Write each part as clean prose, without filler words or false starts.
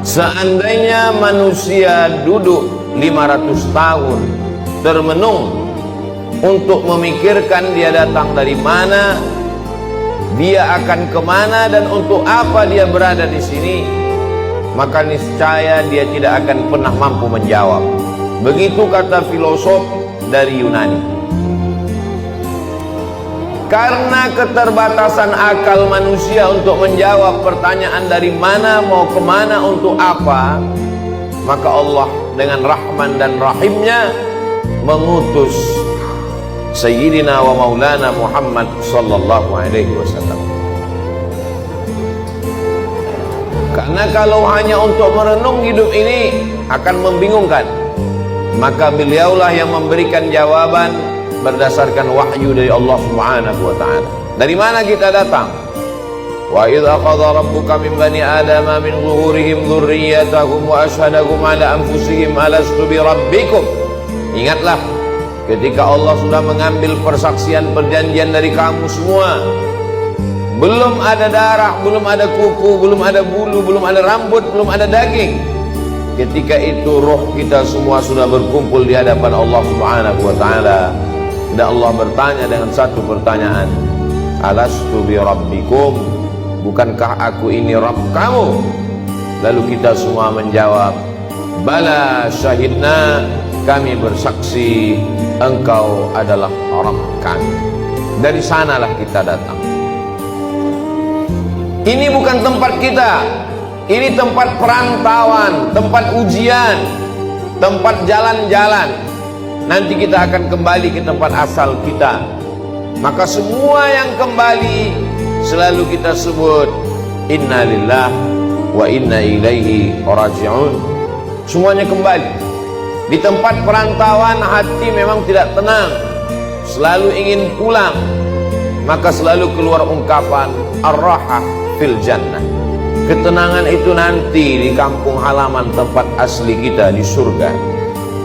Seandainya manusia duduk 500 tahun termenung untuk memikirkan dia datang dari mana, dia akan kemana, dan untuk apa dia berada di sini, maka niscaya dia tidak akan pernah mampu menjawab. Begitu kata filosof dari Yunani. Karena keterbatasan akal manusia untuk menjawab pertanyaan dari mana, mau kemana, untuk apa, maka Allah dengan Rahman dan Rahimnya mengutus Sayyidina wa Maulana Muhammad sallallahu alaihi wasallam. Karena kalau hanya untuk merenung hidup ini akan membingungkan, maka beliaulah yang memberikan jawaban berdasarkan wahyu dari Allah Subhanahu wa ta'ala. Dari mana kita datang? Wa idza qadha rabbuka min bani adama min zuhurihim dzurriyyatahum wa asyhadahum ala anfusihim alastu bi rabbikum. Ingatlah ketika Allah sudah mengambil persaksian perjanjian dari kamu semua. Belum ada darah, belum ada kuku, belum ada bulu, belum ada rambut, belum ada daging. Ketika itu roh kita semua sudah berkumpul di hadapan Allah Subhanahu wa ta'ala. Dan Allah bertanya dengan satu pertanyaan, alastu bi rabbikum, bukankah aku ini Rabb kamu? Lalu kita semua menjawab, bala syahidna, kami bersaksi engkau adalah Rabb kami. Dari sanalah kita datang. Ini bukan tempat kita, ini tempat perantauan, tempat ujian, tempat jalan-jalan. Nanti kita akan kembali ke tempat asal kita. Maka semua yang kembali selalu kita sebut inna lillah wa inna ilaihi raji'un. Semuanya kembali. Di tempat perantauan hati memang tidak tenang, selalu ingin pulang. Maka selalu keluar ungkapan ar-rahah fil jannah. Ketenangan itu nanti di kampung halaman tempat asli kita di surga,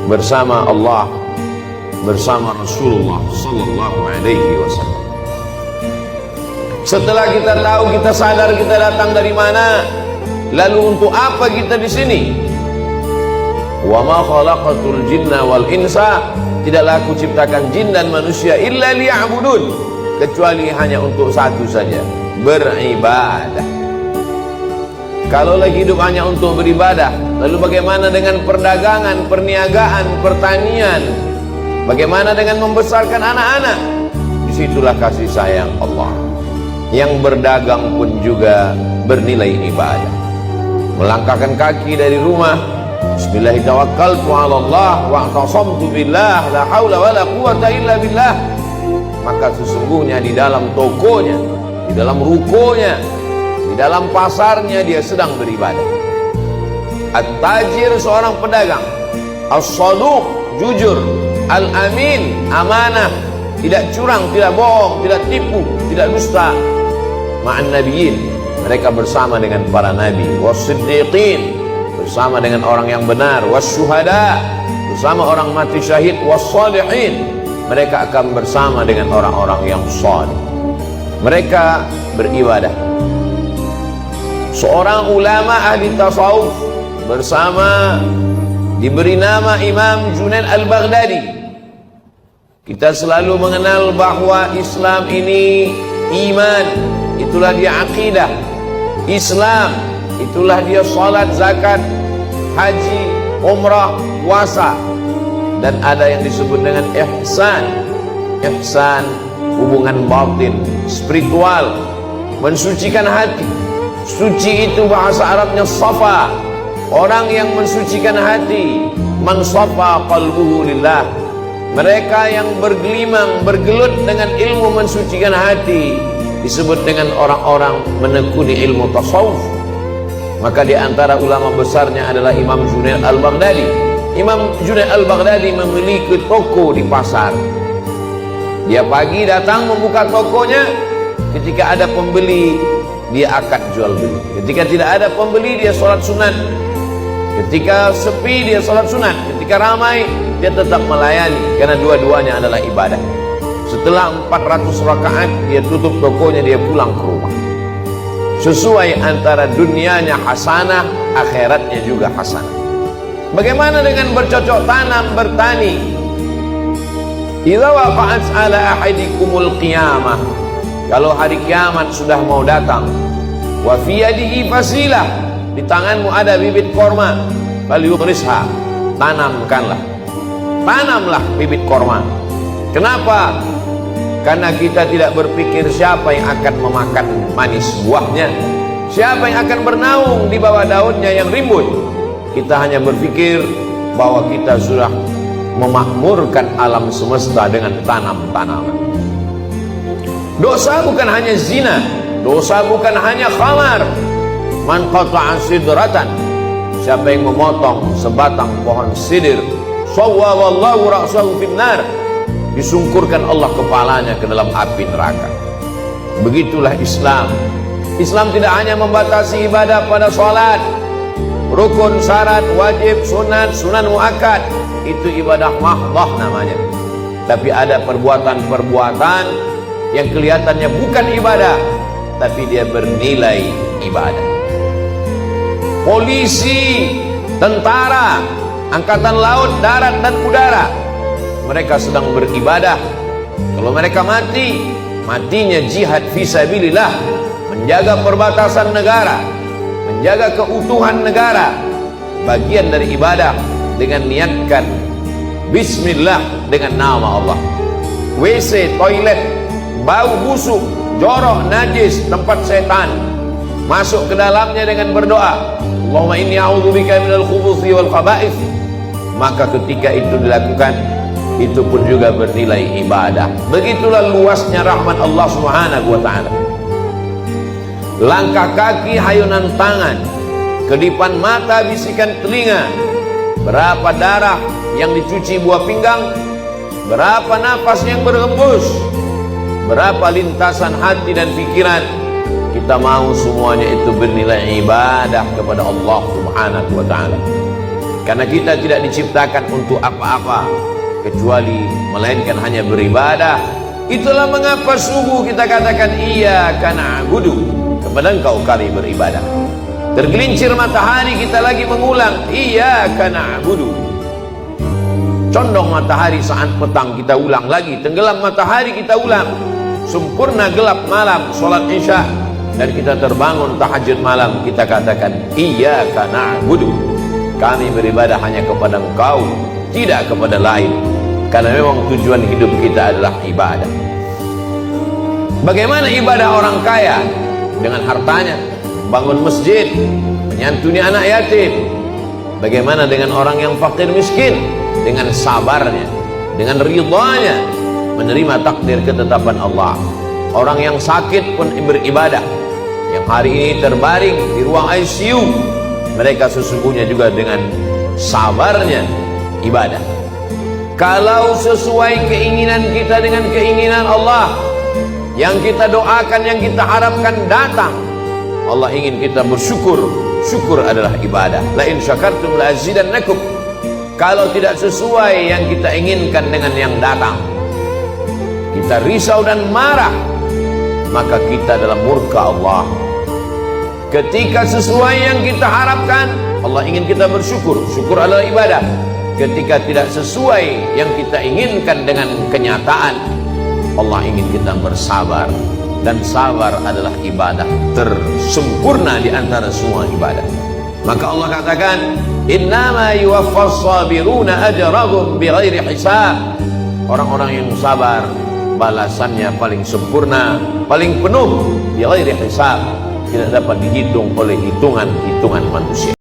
bersama Allah, bersama Rasulullah sallallahu alaihi wasallam. Setelah kita tahu, kita sadar kita datang dari mana, lalu untuk apa kita di sini? Wa ma khalaqatul jinna wal insa, tidaklah aku ciptakan jin dan manusia illa liya'budun, kecuali hanya untuk satu saja, beribadah. Kalau lagi hidup hanya untuk beribadah, lalu bagaimana dengan perdagangan, perniagaan, pertanian? Bagaimana dengan membesarkan anak-anak? Disitulah kasih sayang Allah. Yang berdagang pun juga bernilai ibadah. Melangkahkan kaki dari rumah, bismillahirrahmanirrahim, Allah wa a'tasamtu billah la haula wa la quwata illa billah. Maka sesungguhnya di dalam tokonya, di dalam rukonya, di dalam pasarnya dia sedang beribadah. At-tajir seorang pedagang, as-saduq jujur, al-amin amanah, tidak curang, tidak bohong, tidak tipu, tidak dusta. Ma'an nabiyyin, mereka bersama dengan para nabi, was-siddiqin, bersama dengan orang yang benar, was-syuhada, bersama orang mati syahid, was-salihin, mereka akan bersama dengan orang-orang yang saleh. Mereka beribadah. Seorang ulama ahli tasawuf bersama, diberi nama Imam Junaid al-Baghdadi. Kita selalu mengenal bahwa Islam ini iman, itulah dia akidah. Islam, itulah dia salat, zakat, haji, umrah, puasa. Dan ada yang disebut dengan ihsan. Ihsan, hubungan batin, spiritual, mensucikan hati. Suci itu bahasa Arabnya safa. Orang yang mensucikan hati, man safa qalbuhu lillah. Mereka yang bergelimang, bergelut dengan ilmu mensucikan hati disebut dengan orang-orang menekuni ilmu tasawuf. Maka di antara ulama besarnya adalah Imam Junaid al-Baghdadi. Imam Junaid al-Baghdadi memiliki toko di pasar. Dia pagi datang membuka tokonya, ketika ada pembeli dia akad jual beli. Ketika tidak ada pembeli dia sholat sunat. Ketika sepi dia sholat sunat. Ketika ramai dia tetap melayani, karena dua-duanya adalah ibadah. Setelah 400 rakaat dia tutup tokonya, dia pulang ke rumah. sesuai antara dunianya hasanah, akhiratnya juga hasanah. Bagaimana dengan bercocok tanam, bertani? Idza waqa'at 'ala ahadikumul qiyamah, kalau hari kiamat sudah mau datang, wa fi yadihi fasilah, di tanganmu ada bibit korma, falyughrisha, tanamkanlah bibit korma. Kenapa? Karena kita tidak berpikir siapa yang akan memakan manis buahnya, siapa yang akan bernaung di bawah daunnya yang rimbun. Kita hanya berpikir bahwa kita sudah memakmurkan alam semesta dengan tanam-tanaman. Dosa bukan hanya zina, dosa bukan hanya khamar. Man qata'a sidratan, siapa yang memotong sebatang pohon sidir, sawwallahu ra'sahu finnar, disungkurkan Allah kepalanya ke dalam api neraka. Begitulah Islam. Islam tidak hanya membatasi ibadah pada salat, rukun, syarat, wajib, sunat, sunan muakkad, itu ibadah mahdhah namanya. Tapi ada perbuatan-perbuatan yang kelihatannya bukan ibadah, tapi dia bernilai ibadah. Polisi, tentara, angkatan laut, darat dan udara, mereka sedang beribadah. Kalau mereka mati, matinya jihad fisabilillah, menjaga perbatasan negara, menjaga keutuhan negara, bagian dari ibadah dengan niatkan bismillah dengan nama Allah. WC, toilet, bau busuk, jorok, najis, tempat setan, masuk ke dalamnya dengan berdoa, Allahumma inni a'udzubika minal khubuthi wal khaba'ith. Maka ketika itu dilakukan, itu pun juga bernilai ibadah. Begitulah luasnya rahmat Allah Subhanahu wa ta'ala. Langkah kaki, hayunan tangan, kedipan mata, bisikan telinga, berapa darah yang dicuci buah pinggang, berapa nafas yang berhembus, berapa lintasan hati dan pikiran, kita mau semuanya itu bernilai ibadah kepada Allah Subhanahu wa ta'ala. Karena kita tidak diciptakan untuk apa-apa kecuali melainkan hanya beribadah. Itulah mengapa subuh kita katakan iyyaka na'budu, kepada Engkau kami beribadah. Tergelincir matahari kita lagi mengulang iyyaka na'budu. Condong matahari saat petang kita ulang lagi, tenggelam matahari kita ulang, sempurna gelap malam salat isya, dan kita terbangun tahajud malam, kita katakan iyyaka na'budu, kami beribadah hanya kepada Engkau, tidak kepada lain. Karena memang tujuan hidup kita adalah ibadah. Bagaimana ibadah orang kaya? Dengan hartanya, bangun masjid, menyantuni anak yatim. Bagaimana dengan orang yang fakir miskin? Dengan sabarnya, dengan ridhanya, menerima takdir ketetapan Allah. Orang yang sakit pun beribadah. Yang hari ini terbaring di ruang ICU, mereka sesungguhnya juga dengan sabarnya ibadah. Kalau sesuai keinginan kita dengan keinginan Allah, yang kita doakan, yang kita harapkan datang, Allah ingin kita bersyukur. Syukur adalah ibadah. La in syakartum la azidannakum. Kalau tidak sesuai yang kita inginkan dengan yang datang, kita risau dan marah, maka kita dalam murka Allah. Ketika sesuai yang kita harapkan, Allah ingin kita bersyukur. Syukur adalah ibadah. Ketika tidak sesuai yang kita inginkan dengan kenyataan, Allah ingin kita bersabar. Dan sabar adalah ibadah tersempurna di antara semua ibadah. Maka Allah katakan, innama yuwaffas sabiruna ajrahum bighairi hisab. Orang-orang yang sabar, balasannya paling sempurna, paling penuh, bighairi hisab, tidak dapat dihitung oleh hitungan-hitungan manusia.